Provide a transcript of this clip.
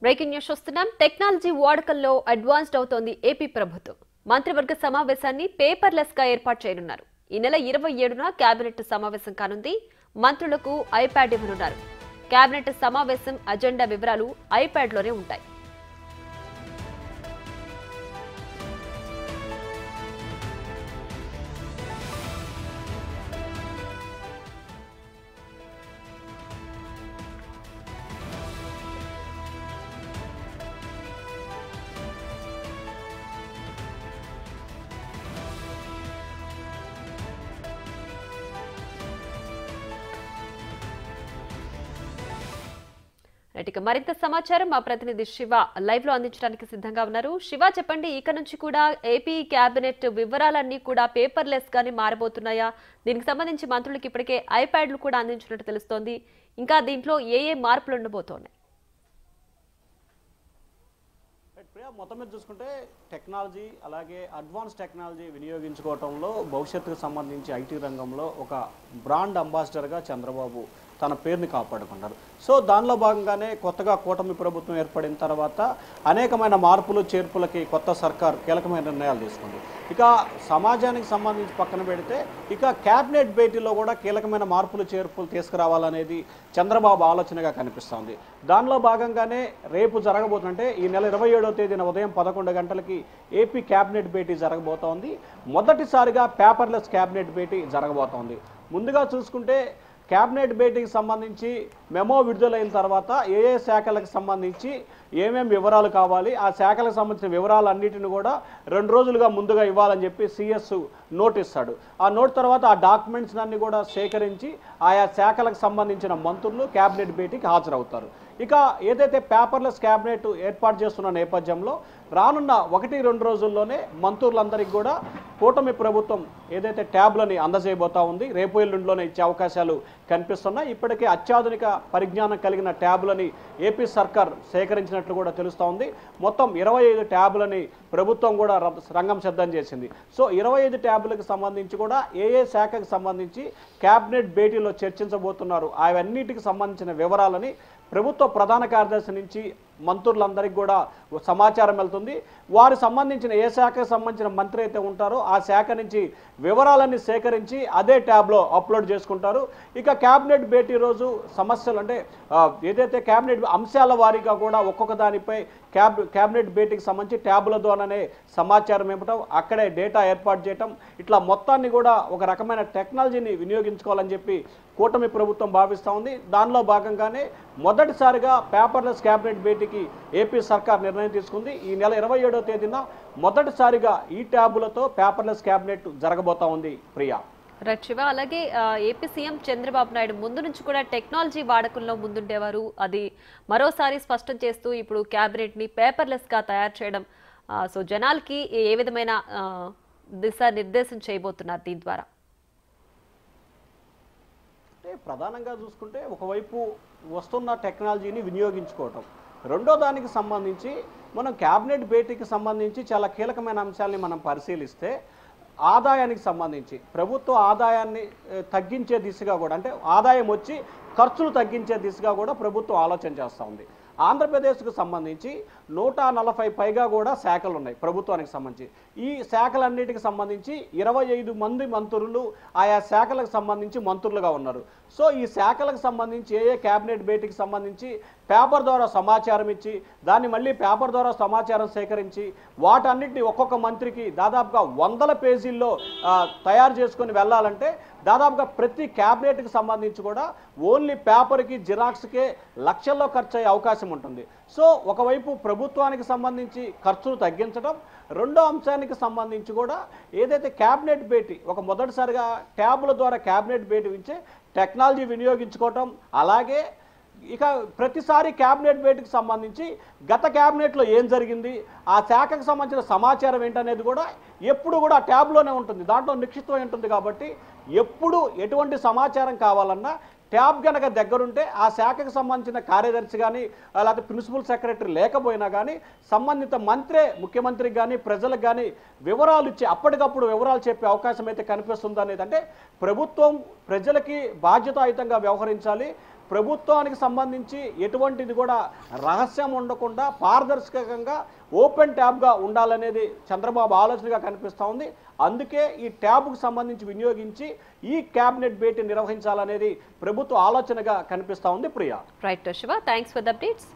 Breaking news చూస్తున్నాం. Technology వాడకంలో advanced అవుతోంది ఏపీ ప్రభుత్వం. మంత్రివర్గ సమావేశాన్ని పేపర్లెస్ గా ఏర్పాటు చేయనున్నారు. ఈ నెల 27న కేబినెట్ సమావేశం కానుంది. మంత్రులకు ఐప్యాడ్ ఇవ్వనున్నారు. కేబినెట్ సమావేశం అజెండా వివరాలు ఐప్యాడ్లోనే ఉంటాయి. ఇక మరింత సమాచారం మా ప్రతినిధి శివ లైవ్ లో అందించడానికి సిద్ధంగా ఉన్నారు. శివ, చెప్పండి, ఇక నుంచి కూడా ఏపీ కేబినెట్ వివరాలన్నీ కూడా పేపర్లెస్ గానే మారబోతున్నాయా? దీనికి సంబంధించి మంత్రులకు ఇప్పటికే ఐప్యాడ్లు కూడా అందించినట్టు తెలుస్తోంది. ఇంకా దీంట్లో ఏ మార్పులు ఉండబోతున్నాయి? మొత్తం మీద చూసుకుంటే టెక్నాలజీ అలాగే అడ్వాన్స్ టెక్నాలజీ వినియోగించుకోవడంలో భవిష్యత్తుకు సంబంధించి ఐటీ రంగంలో ఒక బ్రాండ్ అంబాసిడర్గా చంద్రబాబు తన పేరుని కాపాడుకున్నారు. సో దానిలో భాగంగానే కొత్తగా కూటమి ప్రభుత్వం ఏర్పడిన తర్వాత అనేకమైన మార్పులు చేర్పులకి కొత్త సర్కార్ కీలకమైన నిర్ణయాలు తీసుకుంది. ఇక సమాజానికి సంబంధించి పక్కన పెడితే ఇక క్యాబినెట్ భేటీలో కూడా కీలకమైన మార్పులు చేర్పులు తీసుకురావాలనేది చంద్రబాబు ఆలోచనగా కనిపిస్తోంది. దానిలో భాగంగానే రేపు జరగబోతుందంటే ఈ నెల 27వ తేదీన ఉదయం 11 గంటలకి ఏపీ క్యాబినెట్ భేటీ జరగబోతోంది. మొదటిసారిగా పేపర్లెస్ క్యాబినెట్ భేటీ జరగబోతోంది. ముందుగా చూసుకుంటే క్యాబినెట్ భేటీకి సంబంధించి మెమో విడుదలైన తర్వాత ఏ శాఖలకు సంబంధించి ఏమేమి వివరాలు కావాలి, ఆ శాఖలకు సంబంధించిన వివరాలన్నిటిని కూడా 2 రోజులుగా ముందుగా ఇవ్వాలని చెప్పి సిఎస్ నోట్ ఇస్తాడు. ఆ నోట్ తర్వాత ఆ డాక్యుమెంట్స్ అన్ని కూడా సేకరించి ఆయా శాఖలకు సంబంధించిన మంత్రులు క్యాబినెట్ భేటీకి హాజరవుతారు. ఇక ఏదైతే పేపర్లెస్ క్యాబినెట్ ఏర్పాటు చేస్తున్న నేపథ్యంలో రానున్న 1-2 రోజుల్లోనే మంత్రులందరికీ కూడా కూటమి ప్రభుత్వం ఏదైతే ట్యాబ్లని అందజేయబోతా ఉంది. రేపు ఎల్లుండిలోనే ఇచ్చే అవకాశాలు కనిపిస్తున్నాయి. ఇప్పటికే అత్యాధునిక పరిజ్ఞానం కలిగిన ట్యాబ్లని ఏపీ సర్కార్ సేకరించినట్లు కూడా తెలుస్తూ ఉంది. మొత్తం 25 ట్యాబ్లని ప్రభుత్వం కూడా రంగం సిద్ధం చేసింది. సో 25 ట్యాబ్లకు సంబంధించి కూడా ఏ శాఖకు సంబంధించి క్యాబినెట్ భేటీలో చర్చించబోతున్నారు అవన్నిటికి సంబంధించిన వివరాలని ప్రభుత్వ ప్రధాన కార్యదర్శి నుంచి మంత్రులందరికీ కూడా సమాచారం వెళ్తుంది. వారికి సంబంధించిన ఏ శాఖకు సంబంధించిన మంత్రి అయితే ఉంటారో ఆ శాఖ నుంచి వివరాలన్నీ సేకరించి అదే ట్యాబ్లో అప్లోడ్ చేసుకుంటారు. ఇక క్యాబినెట్ భేటీ రోజు సమస్యలు అంటే ఏదైతే క్యాబినెట్ అంశాల వారీగా కూడా ఒక్కొక్క దానిపై క్యాబినెట్ భేటీకి సంబంధించి ట్యాబ్ల ద్వారానే సమాచారం ఇవ్వటం, అక్కడే డేటా ఏర్పాటు చేయటం, ఇట్లా మొత్తాన్ని కూడా ఒక రకమైన టెక్నాలజీని వినియోగించుకోవాలని చెప్పి కూటమి ప్రభుత్వం భావిస్తూ ఉంది. దానిలో భాగంగానే మొదటిసారిగా పేపర్లెస్ క్యాబినెట్ భేటీకి ఏపీ సర్కార్ నిర్ణయం తీసుకుంది. ఈ నెల 27వ తేదీన మొదటిసారిగా ఈ ట్యాబులతో పేపర్లెస్ క్యాబినెట్ జరగబోతా ఉంది. ప్రియా, రైట్ శివ, అలాగే ఏపీ సీఎం చంద్రబాబు నాయుడు ముందు నుంచి కూడా టెక్నాలజీ వాడకంలో ముందుండేవారు. అది మరోసారి స్పష్టం చేస్తూ ఇప్పుడు క్యాబినెట్ ని పేపర్లెస్ గా తయారు చేయడం, సో జనాలకి ఏ విధమైన దిశానిర్దేశం చేయబోతున్నారు దీని ద్వారా? ప్రధానంగా చూసుకుంటే ఒకవైపు వస్తున్న టెక్నాలజీని వినియోగించుకోవటం, రెండో దానికి సంబంధించి మనం క్యాబినెట్ భేటీకి సంబంధించి చాలా కీలకమైన అంశాలని మనం పరిశీలిస్తే ఆదాయానికి సంబంధించి ప్రభుత్వ ఆదాయాన్ని తగ్గించే దిశగా కూడా, అంటే ఆదాయం వచ్చి ఖర్చులు తగ్గించే దిశగా కూడా ప్రభుత్వం ఆలోచన చేస్తూ ఉంది. ఆంధ్రప్రదేశ్కు సంబంధించి 140 పైగా కూడా శాఖలు ఉన్నాయి ప్రభుత్వానికి సంబంధించి. ఈ శాఖలన్నిటికి సంబంధించి 25 మంది మంత్రులు ఆయా శాఖలకు సంబంధించి మంత్రులుగా ఉన్నారు. సో ఈ శాఖలకు సంబంధించి ఏ క్యాబినెట్ భేటీకి సంబంధించి పేపర్ ద్వారా సమాచారం ఇచ్చి దాన్ని మళ్ళీ పేపర్ ద్వారా సమాచారం సేకరించి వాటన్నిటిని ఒక్కొక్క మంత్రికి దాదాపుగా 100 పేజీల్లో తయారు చేసుకొని వెళ్ళాలంటే దాదాపుగా ప్రతి క్యాబినెట్కి సంబంధించి కూడా ఓన్లీ పేపర్కి జిరాక్స్కే లక్షల్లో ఖర్చు అయ్యే అవకాశం ఉంటుంది. సో ఒకవైపు ప్రభుత్వానికి సంబంధించి ఖర్చులు తగ్గించడం, రెండో అంశానికి సంబంధించి కూడా ఏదైతే క్యాబినెట్ భేటీ ఒక మొదటిసారిగా ట్యాబుల ద్వారా క్యాబినెట్ భేటీ ఇచ్చే టెక్నాలజీ వినియోగించుకోవటం, అలాగే ఇక ప్రతిసారి క్యాబినెట్ భేటీకి సంబంధించి గత క్యాబినెట్లో ఏం జరిగింది, ఆ శాఖకు సంబంధించిన సమాచారం ఏంటనేది కూడా ఎప్పుడు కూడా ట్యాబ్లోనే ఉంటుంది, దాంట్లో నిక్షిప్తమై ఉంటుంది. కాబట్టి ఎప్పుడు ఎటువంటి సమాచారం కావాలన్నా ట్యాబ్ గనక దగ్గరుంటే ఆ శాఖకు సంబంధించిన కార్యదర్శి కానీ లేకపోతే ప్రిన్సిపల్ సెక్రటరీ లేకపోయినా కానీ సంబంధిత మంత్రే ముఖ్యమంత్రికి కానీ ప్రజలకు కానీ వివరాలు ఇచ్చి అప్పటికప్పుడు వివరాలు చెప్పే అవకాశం అయితే కనిపిస్తుంది అనేది. అంటే ప్రభుత్వం ప్రజలకి బాధ్యతాయుతంగా వ్యవహరించాలి, ప్రభుత్వానికి సంబంధించి ఎటువంటిది కూడా రహస్యం ఉండకుండా పారదర్శకంగా ఓపెన్ ట్యాబ్గా ఉండాలనేది చంద్రబాబు ఆలోచనగా కనిపిస్తూ ఉంది. అందుకే ఈ ట్యాబ్కు సంబంధించి వినియోగించి ఈ క్యాబినెట్ భేటీ నిర్వహించాలనేది ప్రభుత్వ ఆలోచనగా కనిపిస్తూ ఉంది. Priya. Right Shiva, thanks for the updates.